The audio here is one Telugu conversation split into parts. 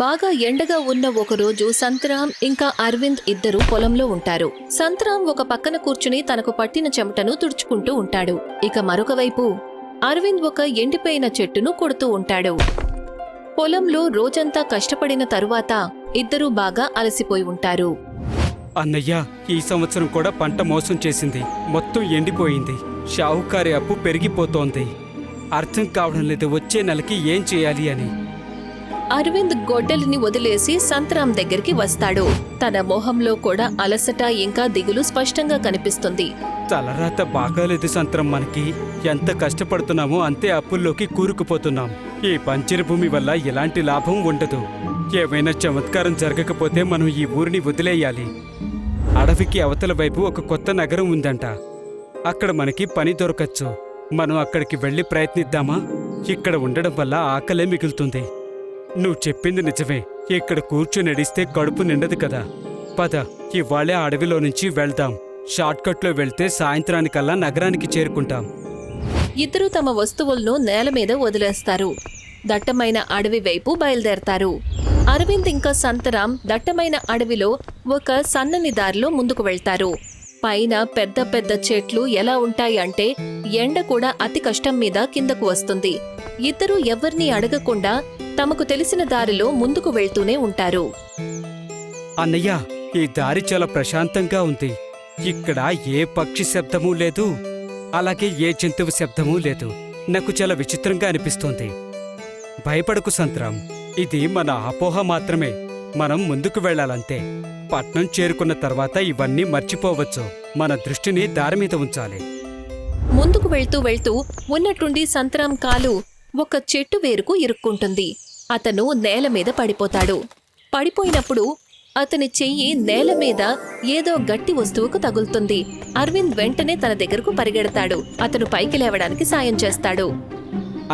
బాగా ఎండగా ఉన్న ఒకరోజు సంతరాం ఇంకా అరవింద్ ఇద్దరూ పొలంలో ఉంటారు. సంతరాం ఒక పక్కన కూర్చుని తనకు పట్టిన చెమటను తుడుచుకుంటూ ఉంటాడు. ఇక మరొక వైపు అరవింద్ ఒక ఎండిపోయిన చెట్టును కొడుతూ ఉంటాడు. పొలంలో రోజంతా కష్టపడిన తరువాత ఇద్దరూ బాగా అలసిపోయి ఉంటారు. అన్నయ్య, ఈ సంవత్సరం కూడా పంట మోసం చేసింది. మొత్తం ఎండిపోయింది. షావుకారి అప్పు పెరిగిపోతోంది. అర్థం కావడం లేదు వచ్చే నెలకి ఏం చేయాలి అని. అరవింద్ గొడ్డలిని వదిలేసి సంతరాం దగ్గరికి వస్తాడు. తన మొహంలో కూడా అలసట ఇంకా దిగులు స్పష్టంగా కనిపిస్తుంది. తలరాత బాగాలేదు సంతరం. మనకి ఎంత కష్టపడుతున్నామో అంతే అప్పుల్లోకి కూరుకుపోతున్నాం. ఈ పంచర భూమి వల్ల ఎలాంటి లాభం ఉండదు. ఏమైనా చమత్కారం జరగకపోతే మనం ఈ ఊరిని వదిలేయాలి. అడవికి అవతల వైపు ఒక కొత్త నగరం ఉందంట. అక్కడ మనకి పని దొరకచ్చు. మనం అక్కడికి వెళ్ళి ప్రయత్నిద్దామా? ఇక్కడ ఉండడం వల్ల ఆకలే మిగులుతుంది. నువ్వు చెప్పింది నిజమే. ఇక్కడ కూర్చుని నడిస్తే కడుపు నిండదు కదా. పద, ఇవాళే అడవిలో నుంచి వెళ్దాం. షార్ట్కట్లో వెళ్తే సాయంత్రానికల్లా నగరానికి చేరుకుంటాం. ఇద్దరూ తమ వస్తువులను నేల మీద వదిలేస్తారు. దట్టమైన అడవి వైపు బయలుదేరతారు. అరవింద్ ఇంకా సంతరాం దట్టమైన అడవిలో ఒక సన్నని దారిలో ముందుకు వెళ్తారు. పైన పెద్ద పెద్ద చెట్లు ఎలా ఉంటాయి అంటే ఎండ కూడా అతి కష్టం మీద కిందకు వస్తుంది. ఇద్దరూ ఎవ్వరినీ అడగకుండా తమకు తెలిసిన దారిలో ముందుకు వెళ్తూనే ఉంటారు. అన్నయ్య, ఈ దారి చాలా ప్రశాంతంగా ఉంది. ఇక్కడ ఏ పక్షి శబ్దమూ లేదు, అలాగే ఏ జంతువు శబ్దమూ లేదు. నాకు చాలా విచిత్రంగా అనిపిస్తోంది. భయపడకు సంతరాం, ఇది మన అపోహ మాత్రమే. మనం ముందుకు వెళ్లాలంతే. పట్నం చేరుకున్న తర్వాత ఇవన్నీ మర్చిపోవచ్చు. మన దృష్టిని దారి మీద ఉంచాలి. ముందుకు వెళ్తూ వెళ్తూ ఉన్నట్టుండి సంతరాం కాలు ఒక చెట్టు వేరుకు ఇరుక్కుంటుంది. అతను నేల మీద పడిపోతాడు. పడిపోయినప్పుడు అతని చెయ్యి నేల మీద ఏదో గట్టి వస్తువుకు తగులుతుంది. అరవింద్ వెంటనే తన దగ్గరకు పరిగెడతాడు. అతను పైకి లేవడానికి సాయం చేస్తాడు.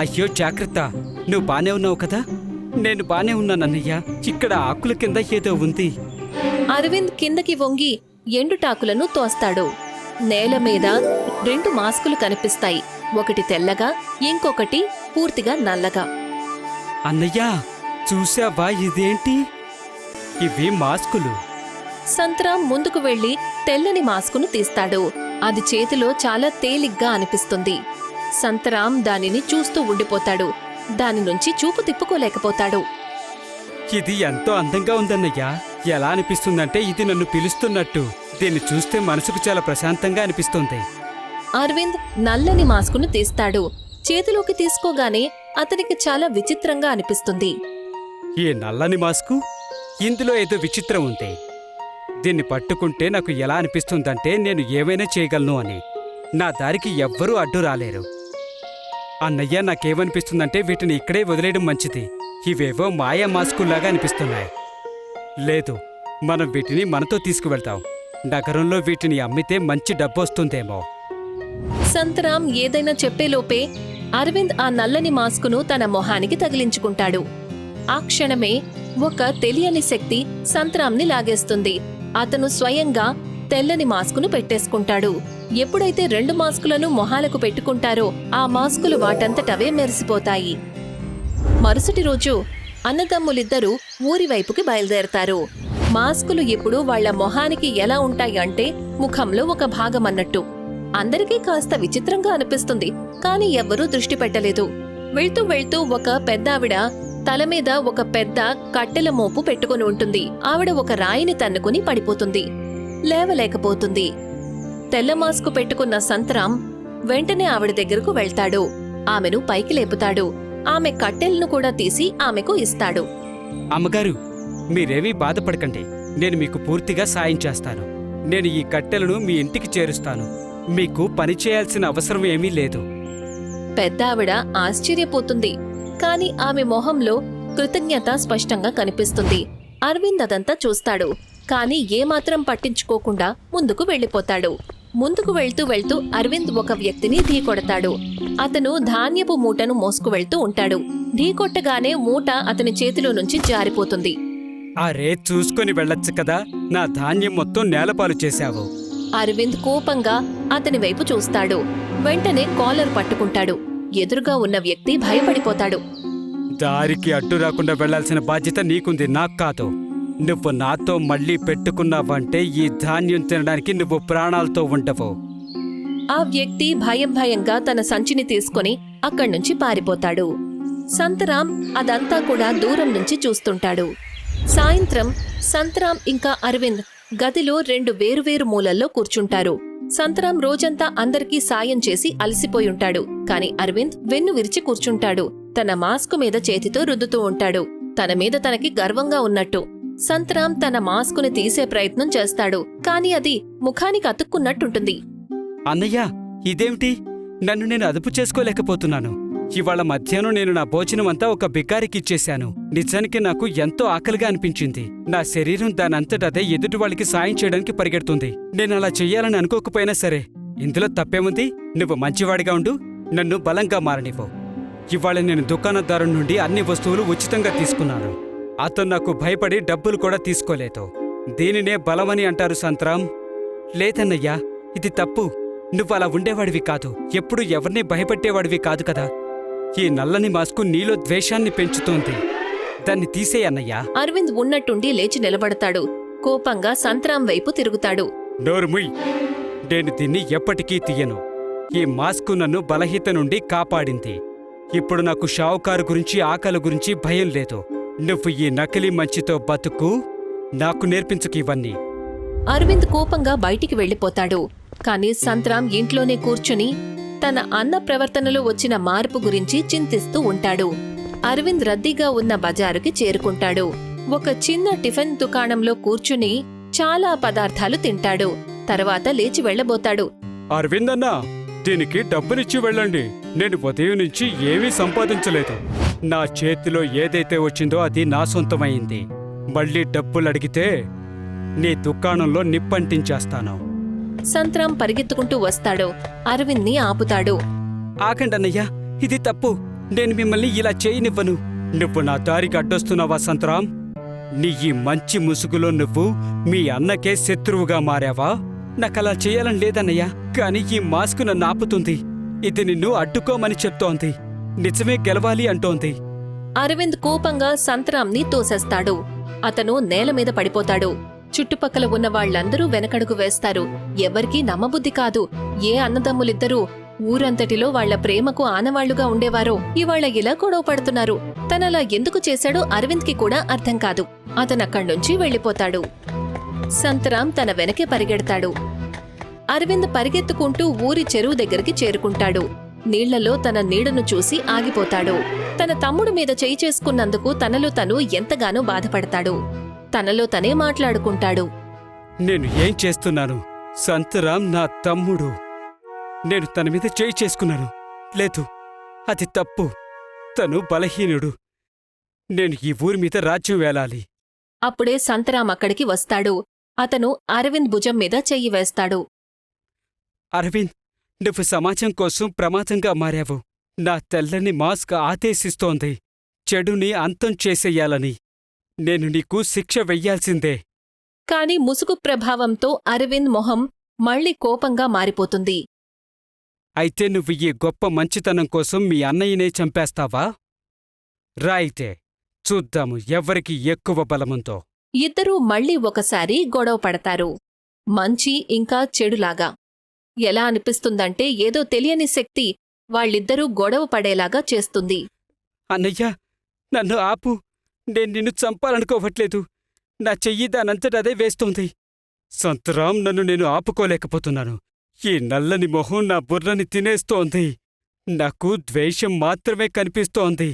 అయ్యో జాగ్రత్త, నువ్వు బానే ఉన్నావు కదా? నేను బానే ఉన్నానన్నయ్య. ఇక్కడ ఆకుల కింద ఏదో ఉంది. అరవింద్ కిందకి వంగి ఎండుటాకులను తోస్తాడు. నేల మీద 2 మాస్కులు కనిపిస్తాయి. ఒకటి తెల్లగా, ఇంకొకటి పూర్తిగా నల్లగా. అన్నయ్య, చూసావా ఇదేంటి? ఇవి మాస్కులు. సంతరాం ముందుకు వెళ్లి తెల్లని మాస్కును తీస్తాడు. అది చేతిలో చాలా తేలిగ్గా అనిపిస్తుంది. సంతరాం దానిని చూస్తూ ఉండిపోతాడు. దాని నుంచి చూపు తిప్పుకోలేకపోతాడు. ఇది ఎంతో అందంగా ఉందన్నయ్య. ఎలా అనిపిస్తుందంటే ఇది నన్ను పిలుస్తున్నట్టు. దీన్ని చూస్తే మనసుకు చాలా ప్రశాంతంగా అనిపిస్తుంది. అరవింద్ నల్లని మాస్కును తీస్తాడు. చేతిలోకి తీసుకోగానే అతనికి చాలా విచిత్రంగా అనిపిస్తుంది. ఈ నల్లని మాస్కు, ఇందులో ఏదో విచిత్రం ఉంది. దీన్ని పట్టుకుంటే నాకు ఎలా అనిపిస్తుందంటే నేను ఏమైనా చేయగలను అని. నా దారికి ఎవ్వరూ అడ్డు రాలేరు. అన్నయ్య, నాకేమనిపిస్తుందంటే వీటిని ఇక్కడే వదిలేయడం మంచిది. ఇవేవో మాయా మాస్కుల్లాగా అనిపిస్తున్నాయి. లేదు, మనం వీటిని మనతో తీసుకువెళ్తాం. నగరంలో వీటిని అమ్మితే మంచి డబ్బు వస్తుందేమో. సంతరాం ఏదైనా చెప్పేలోపే అరవింద్ ఆ నల్లని మాస్కును తన మొహానికి తగిలించుకుంటాడు. ఆ క్షణమే ఒక తెలియని శక్తి సంతరాంని లాగేస్తుంది. అతను స్వయంగా తెల్లని మాస్కును పెట్టేసుకుంటాడు. ఎప్పుడైతే 2 మాస్కులను మొహాలకు పెట్టుకుంటారో ఆ మాస్కులు వాటంతటవే మెరిసిపోతాయి. మరుసటి రోజు అన్నదమ్ములిద్దరూ ఊరి వైపుకి బయలుదేరతారు. మాస్కులు ఇప్పుడు వాళ్ల మొహానికి ఎలా ఉంటాయంటే ముఖంలో ఒక భాగమన్నట్టు. అందరికీ కాస్త విచిత్రంగా అనిపిస్తుంది, కాని ఎవ్వరూ దృష్టి పెట్టలేదు. వెళ్తూ వెళ్తూ ఒక పెద్దావిడ తల మీద ఒక పెద్ద కట్టెల మోపు పెట్టుకుని ఉంటుంది. ఆవిడ ఒక రాయిని తన్నుకుని పడిపోతుంది. లేవలేకపోతుంది. తెల్ల మాస్కు పెట్టుకున్న సంతరాం వెంటనే ఆవిడ దగ్గరకు వెళ్తాడు. ఆమెను పైకి లేపుతాడు. ఆమె కట్టెలను కూడా తీసి ఆమెకు ఇస్తాడు. అమ్మగారు, మీరేమీ బాధపడకండి. నేను మీకు పూర్తిగా సాయం చేస్తాను. నేను ఈ కట్టెలను మీ ఇంటికి చేరుస్తాను. మీకు పని చేయాల్సిన అవసరం ఏమీ లేదు. పెద్దావిడ ఆశ్చర్యపోతుంది, కాని ఆమె మొహంలో కృతజ్ఞత స్పష్టంగా కనిపిస్తుంది. అరవింద్ అదంతా చూస్తాడు, కాని ఏమాత్రం పట్టించుకోకుండా ముందుకు వెళ్లిపోతాడు. ముందుకు వెళ్తూ వెళ్తూ అరవింద్ ఒక వ్యక్తిని ఢీకొడతాడు. అతను ధాన్యపు మూటను మోసుకు వెళ్తూ ఉంటాడు. ఢీకొట్టగానే మూట అతని చేతిలో నుంచి జారిపోతుంది. అరే, చూసుకొని వెళ్ళొచ్చు కదా. నా ధాన్యం మొత్తం నేలపాలు చేశావు. అరవింద్ కోపంగా అతని వైపు చూస్తాడు. వెంటనే కాలర్ పట్టుకుంటాడు. ఎదురుగా ఉన్న వ్యక్తి భయపడిపోతాడు. దారికి అడ్డు రాకుండా వెళ్లాల్సిన బాధ్యత నీకుంది, నాకు కాదు. నువ్వు నాతో మళ్ళీ పెట్టుకున్నావంటే ఈ ధాన్యం తినడానికి నువ్వు ప్రాణాలతో ఉండవు. ఆ వ్యక్తి భయంగా తన సంచిని తీసుకుని అక్కడ్నుంచి పారిపోతాడు. సంతరాం అదంతా కూడా దూరం నుంచి చూస్తుంటాడు. సాయంత్రం సంతరాం ఇంకా అరవింద్ గదిలో 2 వేరువేరు మూలల్లో కూర్చుంటారు. సంతరాం రోజంతా అందరికీ సాయం చేసి అలసిపోయుంటాడు. కాని అరవింద్ వెన్ను విరిచి కూర్చుంటాడు. తన మాస్కు మీద చేతితో రుద్దుతూ ఉంటాడు. తన మీద తనకి గర్వంగా ఉన్నట్టు. సంతరాం తన మాస్కుని తీసే ప్రయత్నం చేస్తాడు. కాని అది ముఖానికి అతుక్కున్నట్టుంటుంది. అన్నయ్య, ఇదేమిటి? నన్ను నేను అదుపు చేసుకోలేకపోతున్నాను. ఇవాళ మధ్యాహ్నం నేను నా భోజనమంతా ఒక బికారికిచ్చేశాను. నిజానికి నాకు ఎంతో ఆకలిగా అనిపించింది. నా శరీరం దానంతటదే ఎదుటి వాళ్ళకి సాయం చేయడానికి పరిగెడుతుంది. నేనలా చెయ్యాలని అనుకోకపోయినా సరే, ఇందులో తప్పేముంది? నువ్వు మంచివాడిగా ఉండు, నన్ను బలంగా మారనివ్వు. ఇవాళ నేను దుకాణదారు నుండి అన్ని వస్తువులు ఉచితంగా తీసుకున్నాను. అతను నాకు భయపడి డబ్బులు కూడా తీసుకోలేదు. దీనినే బలమని అంటారు సంతరాం. లేదన్నయ్యా, ఇది తప్పు. నువ్వలా ఉండేవాడివి కాదు. ఎప్పుడు ఎవరిని భయపెట్టేవాడివి కాదు కదా. ఈ నల్లని మాస్కు నీలో ద్వేషాన్ని పెంచుతోంది. దాన్ని తీసేయన్నయ్యా. అరవింద్ ఉన్నట్టుండి లేచి నిలబడతాడు. కోపంగా సంతరాం వైపు తిరుగుతాడు. నోరుముయ్, నేను దీన్ని ఎప్పటికీ తీయను. ఈ మాస్కు నన్ను బలహీత నుండి కాపాడింది. ఇప్పుడు నాకు షావుకారు గురించి, ఆకలి గురించి భయం లేదు. నువ్వు ఈ నకిలీ మంచితో బతుకు, నాకు నేర్పించుకు ఇవన్నీ. అరవింద్ కోపంగా బయటికి వెళ్ళిపోతాడు. కాని సంతరాం ఇంట్లోనే కూర్చుని తన అన్న ప్రవర్తనలో వచ్చిన మార్పు గురించి చింతిస్తూ ఉంటాడు. అరవింద్ రద్దీగా ఉన్న బజారుకి చేరుకుంటాడు. ఒక చిన్న టిఫిన్ దుకాణంలో కూర్చుని చాలా పదార్థాలు తింటాడు. తర్వాత లేచి వెళ్ళబోతాడు. అరవింద్ అన్నా, దీనికి డబ్బునిచ్చి వెళ్ళండి. నేను ఉదయం నుంచి ఏమీ సంపాదించలేదు. నా చేతిలో ఏదైతే వచ్చిందో అది నా సొంతమైంది. మళ్ళీ డబ్బులడిగితే నీ దుకాణంలో నిప్పంటించేస్తాను. సంతరాం పరిగెత్తుకుంటూ వస్తాడు. అరవింద్ ని ఆపుతాడు. ఆగండన్నయ్యా, ఇది తప్పు. నేను మిమ్మల్ని ఇలా చేయనివ్వను. నువ్వు నా దారికి అడ్డొస్తున్నావా సంతరాం? నీ ఈ మంచి ముసుగులో నువ్వు మీ అన్నకే శత్రువుగా మారావా? నాకలా చేయాలని లేదన్నయ్యా, కాని ఈ మాస్కు నన్ను ఆపుతుంది. ఇది నిన్ను అడ్డుకోమని చెప్తోంది. నిజమే గెలవాలి అంటోంది. అరవింద్ కోపంగా సంతరాంని తోసేస్తాడు. అతను నేల మీద పడిపోతాడు. చుట్టుపక్కల ఉన్న వాళ్లందరూ వెనకడుగు వేస్తారు. ఎవరికీ నమ్మబుద్ధి కాదు. ఏ అన్నదమ్ములిద్దరూ ఊరంతటిలో వాళ్ల ప్రేమకు ఆనవాళ్లుగా ఉండేవారో ఇవాళ ఇలా గొడవ పడుతున్నారు. తనలా ఎందుకు చేశాడో అరవింద్కి కూడా అర్థం కాదు. అతనక్కడ్నుంచి వెళ్ళిపోతాడు. సంతరాం తన వెనకే పరిగెడతాడు. అరవింద్ పరిగెత్తుకుంటూ ఊరి చెరువు దగ్గరికి చేరుకుంటాడు. నీళ్లలో తన నీడను చూసి ఆగిపోతాడు. తన తమ్ముడు మీద చేయి చేసుకున్నందుకు తనలో తను ఎంతగానో బాధపడతాడు. తనలో తనే మాట్లాడుకుంటాడు. నేను ఏం చేస్తున్నాను? సంతరాం నా తమ్ముడు. నేను తన మీద చేయి చేసుకున్నాను. లేదు, అది తప్పు. తను బలహీనుడు. నేను ఈ ఊరి మీద రాజ్యం వేలాలి. అప్పుడే సంతరాం అక్కడికి వస్తాడు. అతను అరవింద్ భుజం మీద చెయ్యి వేస్తాడు. అరవింద్, నువ్వు సమాజం కోసం ప్రమాదంగా మారావు. నా తెల్లని మాస్క్ ఆదేశిస్తోంది చెడుని అంతం చేసెయ్యాలని. నేను నీకు శిక్ష వెయ్యాల్సిందే. కాని ముసుగు ప్రభావంతో అరవింద్ మొహం మళ్లీ కోపంగా మారిపోతుంది. అయితే నువ్వు ఈ గొప్ప మంచితనం కోసం మీ అన్నయ్యనే చంపేస్తావా? రా అయితే, చూద్దాము ఎవరికి ఎక్కువ బలముందో. ఇద్దరూ మళ్లీ ఒకసారి గొడవ పడతారు. మంచి ఇంకా చెడులాగా. ఎలా అనిపిస్తుందంటే ఏదో తెలియని శక్తి వాళ్ళిద్దరూ గొడవ పడేలాగా చేస్తుంది. అన్నయ్యా, నన్ను ఆపు. నేను నిన్ను చంపాలనుకోవట్లేదు. నా చెయ్యి దానంతటదే వేస్తోంది. సంతరాం, నన్ను నేను ఆపుకోలేకపోతున్నాను. ఈ నల్లని మొహం నా బుర్రని తినేస్తోంది. నాకు ద్వేషం మాత్రమే కనిపిస్తోంది.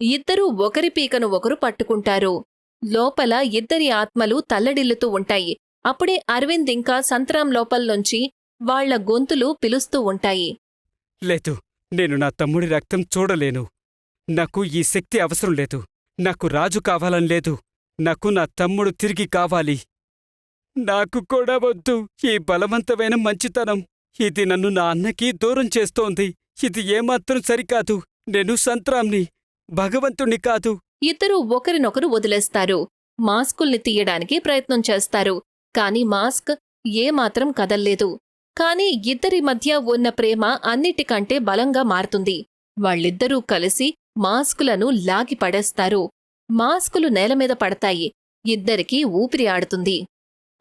ఇద్దరూ ఒకరి పీకను ఒకరు పట్టుకుంటారు. లోపల ఇద్దరి ఆత్మలు తల్లడిల్లుతూ ఉంటాయి. అప్పుడే అరవింద్ ఇంకా సంతరాం లోపల్నుంచి వాళ్ల గొంతులు పిలుస్తూ ఉంటాయి. లేదు, నేను నా తమ్ముడి రక్తం చూడలేను. నాకు ఈ శక్తి అవసరం లేదు. నాకు రాజు కావాలని లేదు. నాకు నా తమ్ముడు తిరిగి కావాలి. నాకు కూడా వద్దు ఈ బలవంతమైన మంచితనం. ఇది నన్ను నా అన్నకి దూరం చేస్తోంది. ఇది ఏమాత్రం సరికాదు. నేను సంతరాంని, భగవంతుణ్ణి కాదు. ఇద్దరూ ఒకరినొకరు వదిలేస్తారు. మాస్కుల్ని తీయడానికి ప్రయత్నం చేస్తారు. కాని మాస్క్ ఏమాత్రం కదల్లేదు. కాని ఇద్దరి మధ్య ఉన్న ప్రేమ అన్నిటికంటే బలంగా మారుతుంది. వాళ్ళిద్దరూ కలిసి మాస్కులను లాగి పడేస్తారు. మాస్కులు నేలమీద పడతాయి. ఇద్దరికీ ఊపిరి ఆడుతుంది.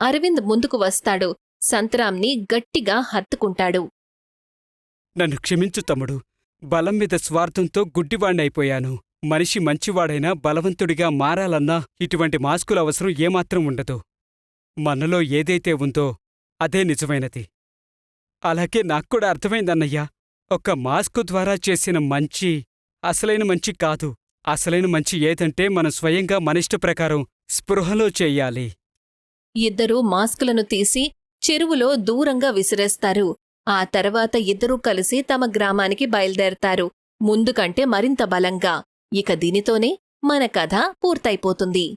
అరవింద్ ముందుకు వస్తాడు. సంతరాంని గట్టిగా హత్తుకుంటాడు. నన్ను క్షమించు తమ్ముడు. బలం మీద స్వార్థంతో గుడ్డివాణ్ణైపోయాను. మనిషి మంచివాడైనా బలవంతుడిగా మారాలన్నా ఇటువంటి మాస్కుల అవసరం ఏమాత్రం ఉండదు. మనలో ఏదైతే ఉందో అదే నిజమైనది. అలాగే నాక్కూడా అర్థమైందన్నయ్యా. ఒక్క మాస్కు ద్వారా చేసిన మంచి అసలైన మంచి కాదు. అసలైన మంచి ఏదంటే మనం స్వయంగా మనిష్ట ప్రకారం స్పృహలో చెయ్యాలి. ఇద్దరూ మాస్కులను తీసి చెరువులో దూరంగా విసిరేస్తారు. ఆ తర్వాత ఇద్దరూ కలిసి తమ గ్రామానికి బయల్దేరతారు. ముందుకంటే మరింత బలంగా. ఇక దీనితోనే మన కథ పూర్తయిపోతుంది.